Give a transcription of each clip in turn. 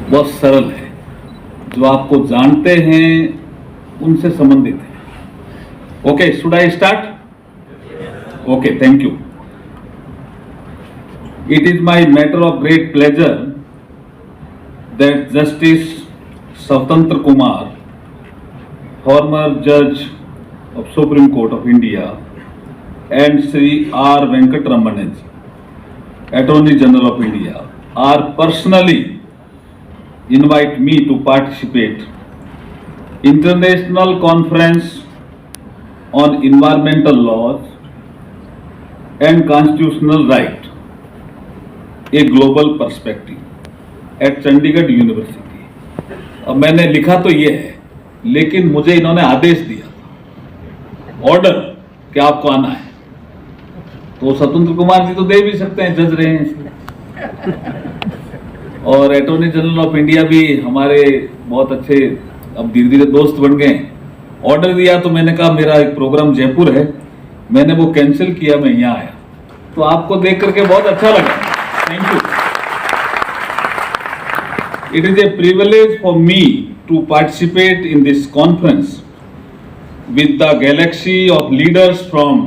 बहुत सरल है, जो आपको जानते हैं उनसे संबंधित है। Okay, should I start? Okay, thank you. It is my matter of great pleasure that Justice Swatantra Kumar, former Judge of Supreme Court of India, and Sri R. Venkatramanan, Attorney General of India, are personally invite me to participate International Conference on Environmental Laws and Constitutional Right, a global perspective at Chandigarh university. अब मैंने लिखा तो ये है, लेकिन मुझे इन्होंने आदेश दिया, ऑर्डर, कि आपको आना है। तो स्वतंत्र कुमार जी तो दे भी सकते हैं, जज रहे हैं इसलिए। और अटॉर्नी जनरल ऑफ इंडिया भी हमारे बहुत अच्छे, अब धीरे धीरे दोस्त बन गए। ऑर्डर दिया तो मैंने कहा मेरा एक प्रोग्राम जयपुर है, मैंने वो कैंसिल किया, मैं यहाँ आया। तो आपको देख करके बहुत अच्छा लगा, thank you. It is a privilege for me to participate in this conference with the galaxy of leaders from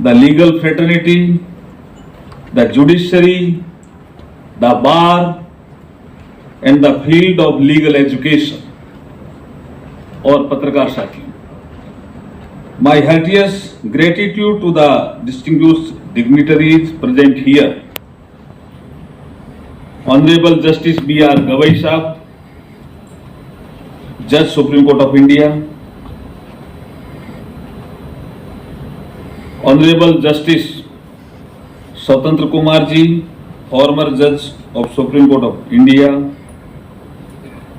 the legal fraternity, the judiciary, the bar, and the field of legal education और पत्रकार साथियों। My heartiest gratitude to the distinguished dignitaries present here. Honorable Justice B.R. Gavai Sahab, Judge Supreme Court of India, Honorable Justice Swatantra Kumar ji, former Judge of Supreme Court of India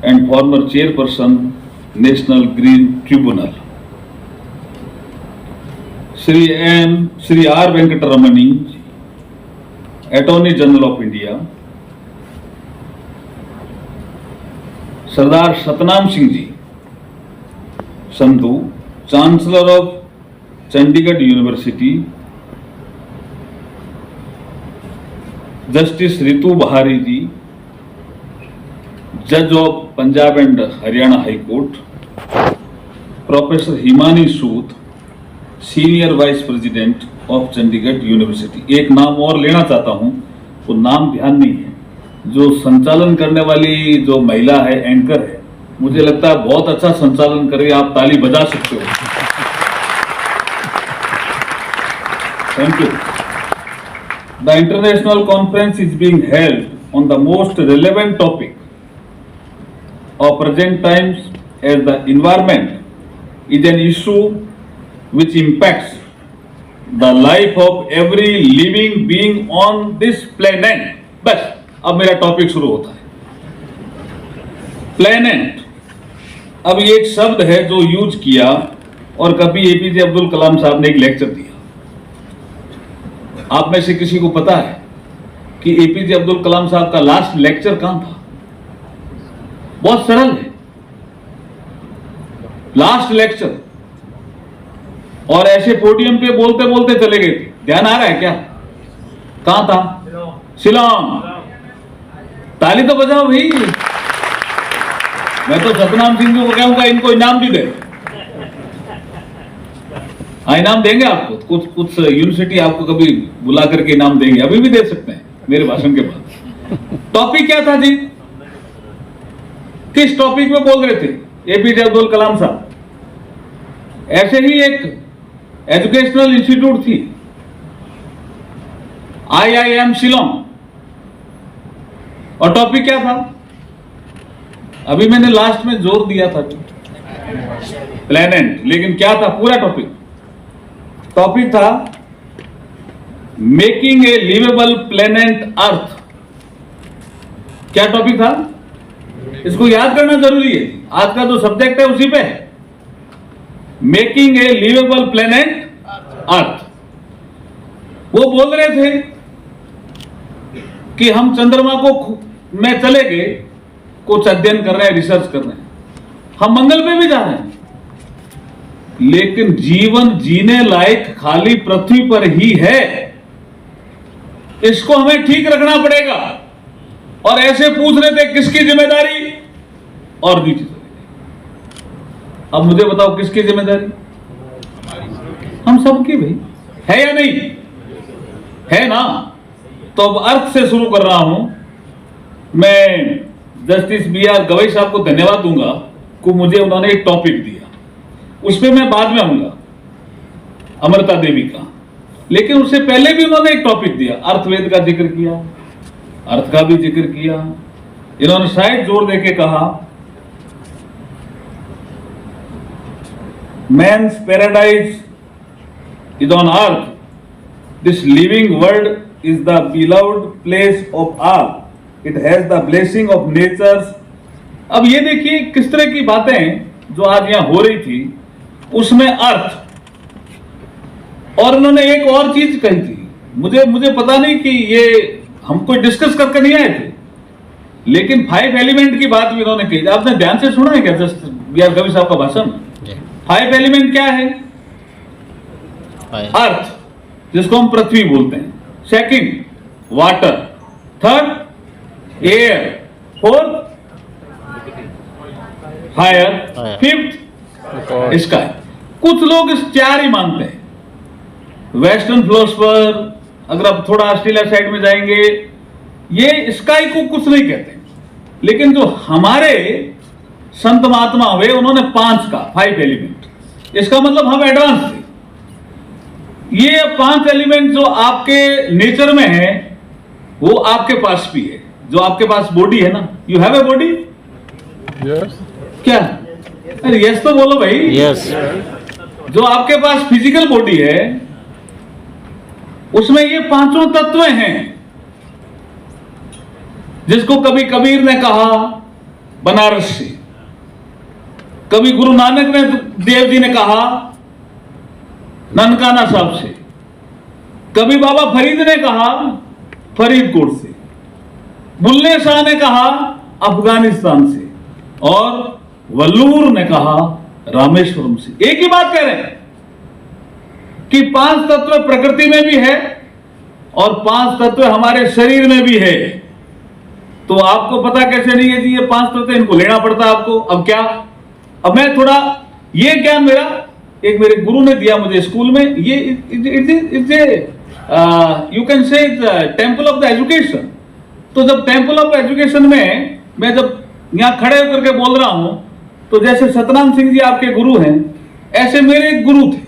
and former Chairperson, National Green Tribunal, Shri R. Venkatramanan, Attorney General of India, Sardar Satnam Singh ji Sandhu, chancellor of Chandigarh University, justice Ritu Bahari ji, जज of Punjab and Haryana High Court, professor Himani Sood, senior vice president of Chandigarh University. एक नाम और लेना चाहता हूं, वो नाम ध्यान नहीं है, जो संचालन करने वाली जो महिला है, एंकर है, मुझे लगता है बहुत अच्छा संचालन कर रही है, आप ताली बजा सकते हो। Thank you. The international conference is being held on the most relevant topic of present times as the environment is an issue which impacts the life of every living being on this planet। बस अब मेरा topic शुरू होता है। Planet, अब ये एक शब्द है जो यूज किया, और कभी एपीजे अब्दुल कलाम साहब ने एक लेक्चर दिया। आप में से किसी को पता है कि एपीजे अब्दुल कलाम साहब का लास्ट लेक्चर कहां था? बहुत सरल है, लास्ट लेक्चर, और ऐसे पोडियम पे बोलते बोलते चले गए थे। ध्यान आ रहा है क्या? कहां था? शिलोंग। ताली तो बजाओ भाई। मैं तो सतनाम सिंह को कहूंगा इनको इनाम भी दे। हाँ, इनाम देंगे आपको, कुछ यूनिवर्सिटी आपको कभी बुला करके इनाम देंगे, अभी भी दे सकते हैं मेरे भाषण के बाद। टॉपिक क्या था जी? किस टॉपिक में बोल रहे थे एपीजे अब्दुल कलाम साहब? ऐसे ही एक एजुकेशनल इंस्टीट्यूट थी, IIM शिलोंग, और टॉपिक क्या था? अभी मैंने लास्ट में जोर दिया था, प्लेनेट, लेकिन क्या था पूरा टॉपिक? टॉपिक था making a liveable planet Earth. क्या टॉपिक था? इसको याद करना जरूरी है, आज का जो सब्जेक्ट है उसी पे है। Making a liveable planet Earth. वो बोल रहे थे कि हम चंद्रमा को में चले गए, कुछ अध्ययन कर रहे हैं, रिसर्च कर रहे हैं, हम मंगल पे भी जा रहे हैं, लेकिन जीवन जीने लायक खाली पृथ्वी पर ही है। इसको हमें ठीक रखना पड़ेगा और ऐसे पूछ रहे थे किसकी जिम्मेदारी, और नीचे चले गए। अब मुझे बताओ किसकी जिम्मेदारी? हम सबकी भाई, है या नहीं है ना? तो अब अर्थ से शुरू कर रहा हूं। मैं जस्टिस B.R. गवई साहब को धन्यवाद दूंगा कि मुझे उन्होंने एक टॉपिक दिया, उस पर मैं बाद में आऊंगा, अमृता देवी का। लेकिन उससे पहले भी उन्होंने एक टॉपिक दिया, अर्थवेद का जिक्र किया, अर्थ का भी जिक्र किया। इन्होंने शायद जोर देके कहा man's paradise is on Earth, this living world is the beloved place of all. It has the blessing of natures. अब ये देखिए किस तरह की बातें जो आज यहां हो रही थी, उसमें अर्थ, और उन्होंने एक और चीज कही थी। मुझे पता नहीं कि ये हम कोई डिस्कस करके नहीं आए थे, लेकिन 5 एलिमेंट की बात भी उन्होंने कही। आपने ध्यान से सुना है क्या जस्ट B.R. गवई साहब का भाषण? 5 एलिमेंट क्या है? अर्थ, जिसको हम पृथ्वी बोलते हैं, second water, third air, fourth fire, fifth sky. कुछ लोग इस 4 ही मानते हैं। वेस्टर्न फिलोसफर, अगर आप थोड़ा ऑस्ट्रेलिया साइड में जाएंगे, ये स्काई को कुछ नहीं कहते, लेकिन जो हमारे संत महात्मा हुए उन्होंने 5 एलिमेंट। इसका मतलब हम एडवांस थे। ये 5 एलिमेंट जो आपके नेचर में है वो आपके पास भी है। जो आपके पास बॉडी है ना, you have a body? Yes. क्या? अरे यस तो बोलो भाई। यस। जो आपके पास फिजिकल बॉडी है उसमें ये 5 तत्व हैं, जिसको कभी कबीर ने कहा बनारस से, कभी गुरु नानक देव जी ने कहा ननकाना साहब से, कभी बाबा फरीद ने कहा फरीदकोट से, बुल्ले शाह ने कहा अफगानिस्तान से, और वल्लूर ने कहा रामेश्वरम से। एक ही बात कह रहे हैं कि 5 तत्व प्रकृति में भी है और 5 तत्व हमारे शरीर में भी है। तो आपको पता कैसे नहीं है जी ये 5 तत्व, इनको लेना पड़ता है आपको। अब क्या, अब मैं थोड़ा, ये ज्ञान मेरा एक मेरे गुरु ने दिया मुझे स्कूल में। ये you can say temple of the education. तो जब टेम्पल ऑफ एजुकेशन में मैं जब यहां खड़े होकर के बोल रहा हूं, तो जैसे सतनाम सिंह जी आपके गुरु हैं, ऐसे मेरे एक गुरु थे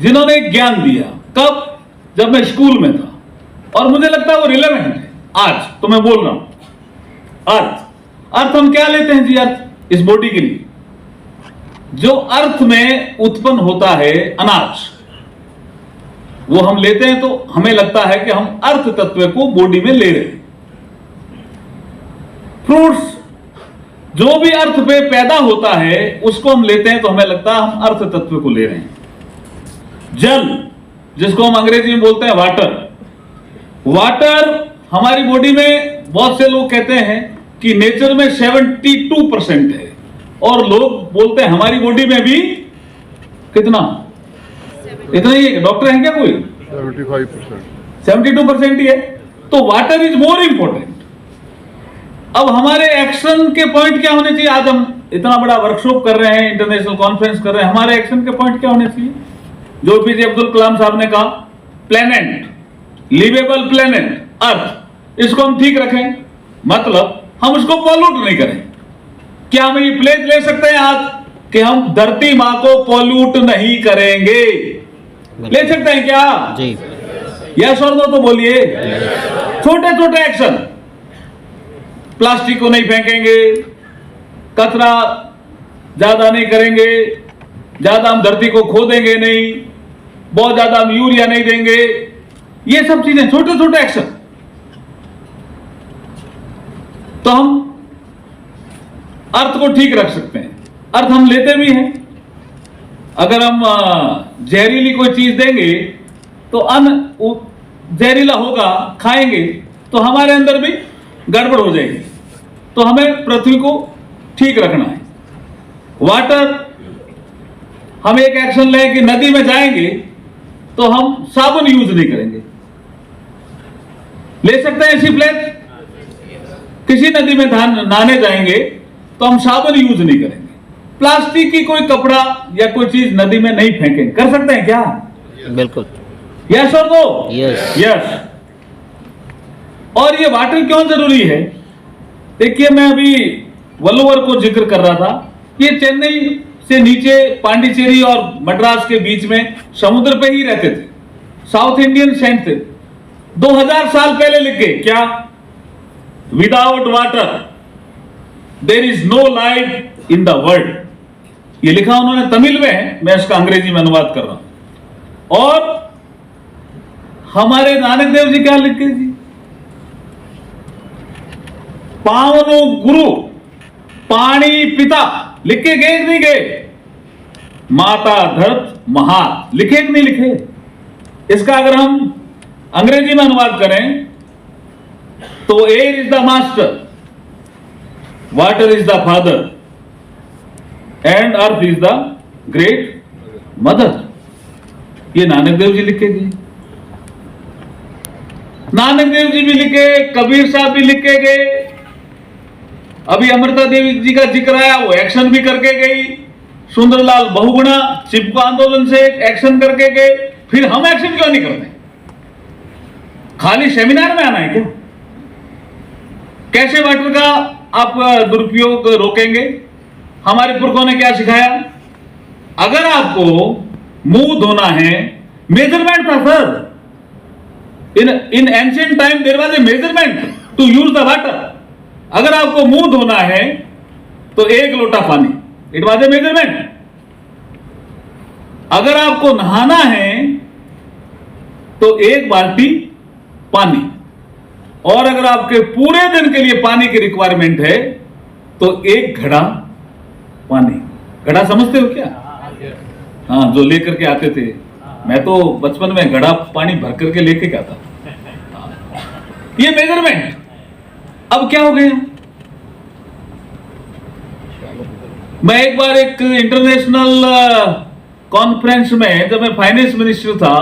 जिन्होंने एक ज्ञान दिया। कब? जब मैं स्कूल में था, और मुझे लगता है वो रिलेवेंट है आज। तो मैं बोल रहा हूं अर्थ हम क्या लेते हैं जी? अर्थ इस बॉडी के लिए जो अर्थ में उत्पन्न होता है अनाज, वो हम लेते हैं, तो हमें लगता है कि हम अर्थ तत्व को बॉडी में ले रहे हैं। फ्रूट्स, जो भी अर्थ पे पैदा होता है उसको हम लेते हैं, तो हमें लगता है हम अर्थ तत्व को ले रहे हैं। जल, जिसको हम अंग्रेजी में बोलते हैं वाटर हमारी बॉडी में बहुत से लोग कहते हैं कि नेचर में 72% है, और लोग बोलते हैं हमारी बॉडी में भी कितना, इतना ही है। डॉक्टर है क्या कोई? 72% ही है। तो वाटर इज मोर इंपॉर्टेंट। अब हमारे एक्शन के पॉइंट क्या होने चाहिए? आज हम इतना बड़ा वर्कशॉप कर रहे हैं, इंटरनेशनल कॉन्फ्रेंस कर रहे हैं, हमारे एक्शन के पॉइंट क्या होने चाहिए? जो APJ अब्दुल कलाम साहब ने कहा, प्लेनेट, लिवेबल प्लेनेट, अर्थ, इसको हम ठीक रखें, मतलब हम उसको पॉल्यूट नहीं करें। क्या हम ये प्लेज ले सकते हैं आज कि हम धरती मां को पॉल्यूट नहीं करेंगे? ले सकते हैं क्या जी? यस और नो तो बोलिए। छोटे छोटे एक्शन, प्लास्टिक को नहीं फेंकेंगे, कचरा ज्यादा नहीं करेंगे, ज्यादा हम धरती को खोदेंगे नहीं, बहुत ज्यादा हम यूरिया नहीं देंगे, ये सब चीजें छोटे छोटे एक्शन, तो हम अर्थ को ठीक रख सकते हैं। अर्थ हम लेते भी हैं। अगर हम जहरीली कोई चीज देंगे तो अन्न जहरीला होगा, खाएंगे तो हमारे अंदर भी गड़बड़ हो जाएगी। तो हमें पृथ्वी को ठीक रखना है। वाटर, हम एक एक्शन लें कि नदी में जाएंगे तो हम साबुन यूज नहीं करेंगे। ले सकते हैं ऐसी प्लेट? किसी नदी में नहाने जाएंगे तो हम साबुन यूज नहीं करेंगे, प्लास्टिक की कोई कपड़ा या कोई चीज नदी में नहीं फेंकेंगे। कर सकते हैं क्या? बिल्कुल। यस और नो? यस। यस। और ये वाटर क्यों जरूरी है? देखिए, मैं अभी वल्लूवर को जिक्र कर रहा था। ये चेन्नई से नीचे पांडिचेरी और मद्रास के बीच में समुद्र पे ही रहते थे, साउथ इंडियन सेंट थे। 2000 साल पहले लिखे क्या? Without water there is no life in the world. ये लिखा उन्होंने तमिल में है, मैं इसका अंग्रेजी में अनुवाद कर रहा हूं। और हमारे नानक देव जी क्या लिखे जी? पावनो गुरु पानी पिता, लिखे गए कि नहीं गए? माता धरत महा, लिखे कि नहीं लिखे? इसका अगर हम अंग्रेजी में अनुवाद करें तो air is the master, water is the father and earth is the great mother. ये नानक देव जी लिखे गए। नानक देव जी भी लिखे, कबीर साहब भी लिखे गए। अभी अमृता देवी जी का जिक्र आया, वो एक्शन भी करके गई। सुंदरलाल बहुगुणा चिपको आंदोलन से एक्शन करके गए। फिर हम एक्शन क्यों नहीं करते? खाली सेमिनार में आना है क्या? कैसे वाटर का आप दुरुपयोग रोकेंगे? हमारे पुरखों ने क्या सिखाया? अगर आपको मुंह धोना है, मेजरमेंट था sir. In ancient time there was a measurement to use the water. अगर आपको मुंह धोना है तो 1 लोटा पानी, इट वाज ए मेजरमेंट। अगर आपको नहाना है तो 1 बाल्टी पानी। और अगर आपके पूरे दिन के लिए पानी की रिक्वायरमेंट है तो 1 घड़ा पानी। घड़ा समझते हो क्या? हाँ, जो लेकर के आते थे। मैं तो बचपन में घड़ा पानी भर करके लेके क्या था। ये मेजरमेंट। अब क्या हो गया? मैं एक बार एक इंटरनेशनल कॉन्फ्रेंस में, जब मैं फाइनेंस मिनिस्टर था,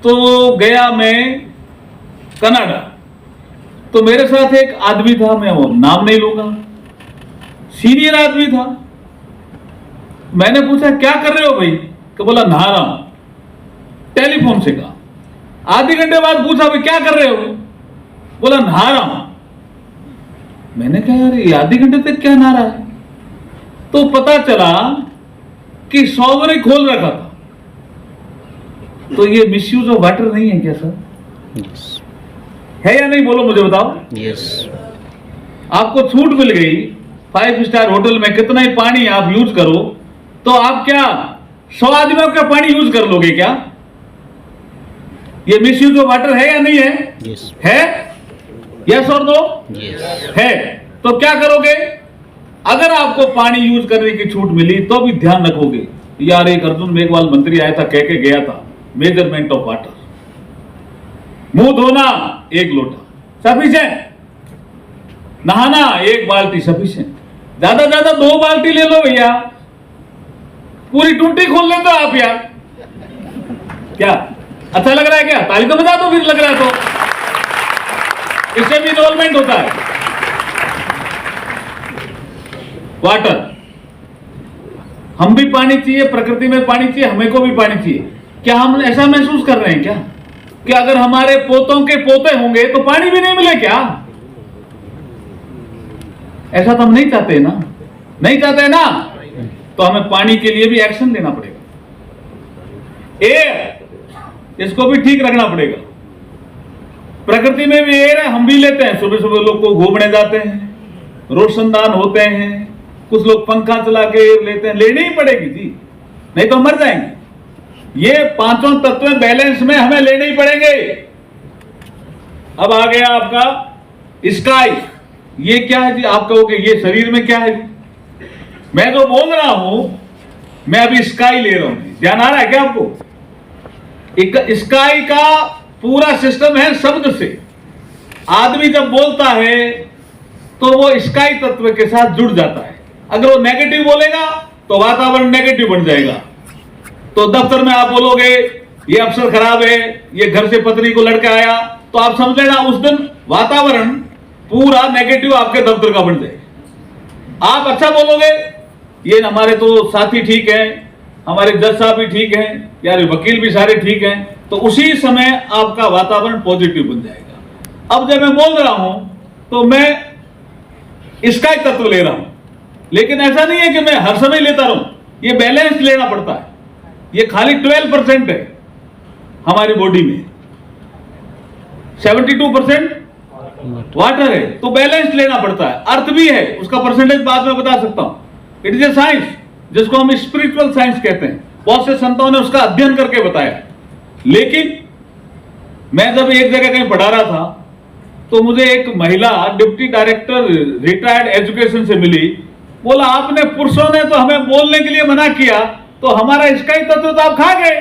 तो गया मैं कनाडा। तो मेरे साथ एक आदमी था, मैं वो नाम नहीं लूंगा, सीनियर आदमी था। मैंने पूछा क्या कर रहे हो भाई? तो बोला नहा रहा हूं। टेलीफोन से कहा। आधे घंटे बाद पूछा भाई क्या कर रहे हो? बोला नहा रहा हूं। मैंने कहा यार ये आधे घंटे तक क्या नहा रहा है? तो पता चला कि शॉवर ही खोल रखा था। तो ये मिसयूज ऑफ वाटर नहीं है क्या सर? यस। है या नहीं? बोलो मुझे बताओ। यस। आपको छूट मिल गई 5 स्टार होटल में, कितना ही पानी आप यूज करो, तो आप क्या 100 आदमियों का पानी यूज कर लोगे क्या? ये मिसयूज ऑफ वाटर है या नहीं है? यस। है? यस और नो? यस। है। तो क्या करोगे? अगर आपको पानी यूज करने की छूट मिली तो भी ध्यान रखोगे। यार एक अर्जुन मेघवाल मंत्री आया था, कह के गया था मेजरमेंट ऑफ वाटर। मुंह धोना 1 लोटा सफिशिएंट, नहाना 1 बाल्टी सफिशिएंट, ज्यादा 2 बाल्टी ले लो भैया, पूरी टूटी खोल लेते हो आप यार। क्या अच्छा लग रहा है क्या? ताली तो बजा दो फिर लग रहा है तो। इससे भी इन्वॉल्वमेंट होता है। वाटर, हम भी पानी चाहिए, प्रकृति में पानी चाहिए, हमें को भी पानी चाहिए। क्या हम ऐसा महसूस कर रहे हैं क्या कि अगर हमारे पोतों के पोते होंगे तो पानी भी नहीं मिले क्या? ऐसा तो हम नहीं चाहते ना, नहीं चाहते ना। तो हमें पानी के लिए भी एक्शन लेना पड़ेगा। एयर, इसको भी ठीक रखना पड़ेगा। प्रकृति में भी एयर है, हम भी लेते हैं। सुबह सुबह लोग को घूमने जाते हैं, रोशनदान होते हैं, कुछ लोग पंखा चला के एयर लेते हैं। लेनी ही पड़ेगी जी, नहीं तो मर जाएंगे। ये 5 तत्व बैलेंस में हमें लेने ही पड़ेंगे। अब आ गया आपका स्काई। ये क्या है जी? आप कहोगे ये शरीर में क्या है जी? मैं जो बोल रहा हूं, मैं अभी स्काई ले रहा हूं। ध्यान आ रहा है क्या आपको? स्काई का पूरा सिस्टम है शब्द से। आदमी जब बोलता है तो वो स्काई तत्व के साथ जुड़ जाता है। अगर वो नेगेटिव बोलेगा तो वातावरण नेगेटिव बन जाएगा। तो दफ्तर में आप बोलोगे ये अफसर खराब है, ये घर से पत्नी को लड़का आया, तो आप समझ लेना उस दिन वातावरण पूरा नेगेटिव आपके दफ्तर का बन जाएगा। आप अच्छा बोलोगे, ये हमारे तो साथी ठीक है, हमारे जज साहब भी ठीक हैं, यार वकील भी सारे ठीक हैं, तो उसी समय आपका वातावरण पॉजिटिव बन जाएगा। अब जब मैं बोल रहा हूं तो मैं इसका ही तत्व ले रहा हूं, लेकिन ऐसा नहीं है कि मैं हर समय लेता रहूं, ये बैलेंस लेना पड़ता है। ये खाली 12% है हमारी बॉडी में, 72% वाटर है, तो बैलेंस लेना पड़ता है। अर्थ भी है, उसका परसेंटेज बाद में बता सकता हूं। इट इज ए साइंस, जिसको हम स्पिरिचुअल साइंस कहते हैं। बहुत से संतों ने उसका अध्ययन करके बताया। लेकिन मैं जब एक जगह कहीं पढ़ा रहा था तो मुझे एक महिला डिप्टी डायरेक्टर रिटायर्ड एजुकेशन से मिली। बोला, आपने पुरुषों ने तो हमें बोलने के लिए मना किया, तो हमारा इसका ही तत्व तो आप खा गए।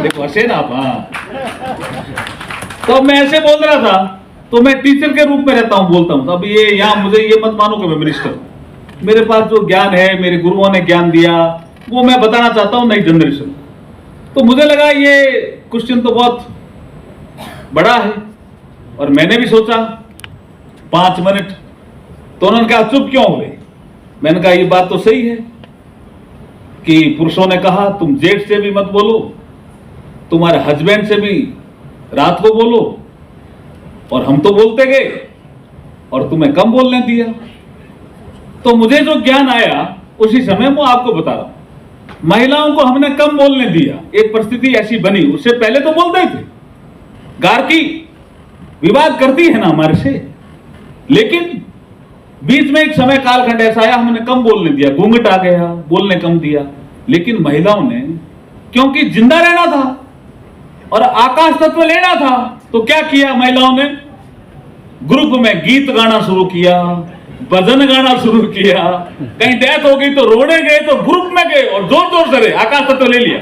देखो हंसे ना आप। हाँ, तो मैं ऐसे बोल रहा था, तो मैं टीचर के रूप में रहता हूं, बोलता हूं। अब ये यहां मुझे ये मत मानो कि मैं मिनिस्टर हूं। मेरे पास जो ज्ञान है, मेरे गुरुओं ने ज्ञान दिया, वो मैं बताना चाहता हूं नई जनरेशन। तो मुझे लगा ये क्वेश्चन तो बहुत बड़ा है, और मैंने भी सोचा 5 मिनट। तो उन्होंने कहा, चुप क्यों हुए? मैंने कहा, ये बात तो सही है कि पुरुषों ने कहा तुम जेठ से भी मत बोलो, तुम्हारे हस्बैंड से भी रात को बोलो, और हम तो बोलते गए और तुम्हें कम बोलने दिया। तो मुझे जो ज्ञान आया उसी समय मैं आपको बता रहा हूं। महिलाओं को हमने कम बोलने दिया, एक परिस्थिति ऐसी बनी। उससे पहले तो बोलते थे, गार्की विवाद करती है ना हमारे से, लेकिन बीच में एक समय कालखंड ऐसा आया, हमने कम बोलने दिया, घूंघट आ गया, बोलने कम दिया। लेकिन महिलाओं ने, क्योंकि जिंदा रहना था और आकाश तत्व लेना था, तो क्या किया महिलाओं ने? ग्रुप में गीत गाना शुरू किया, भजन गाना शुरू किया। कहीं डेथ हो गई तो रोने गए, तो ग्रुप में गए और जोर जोर से आकाश तत्व ले लिया।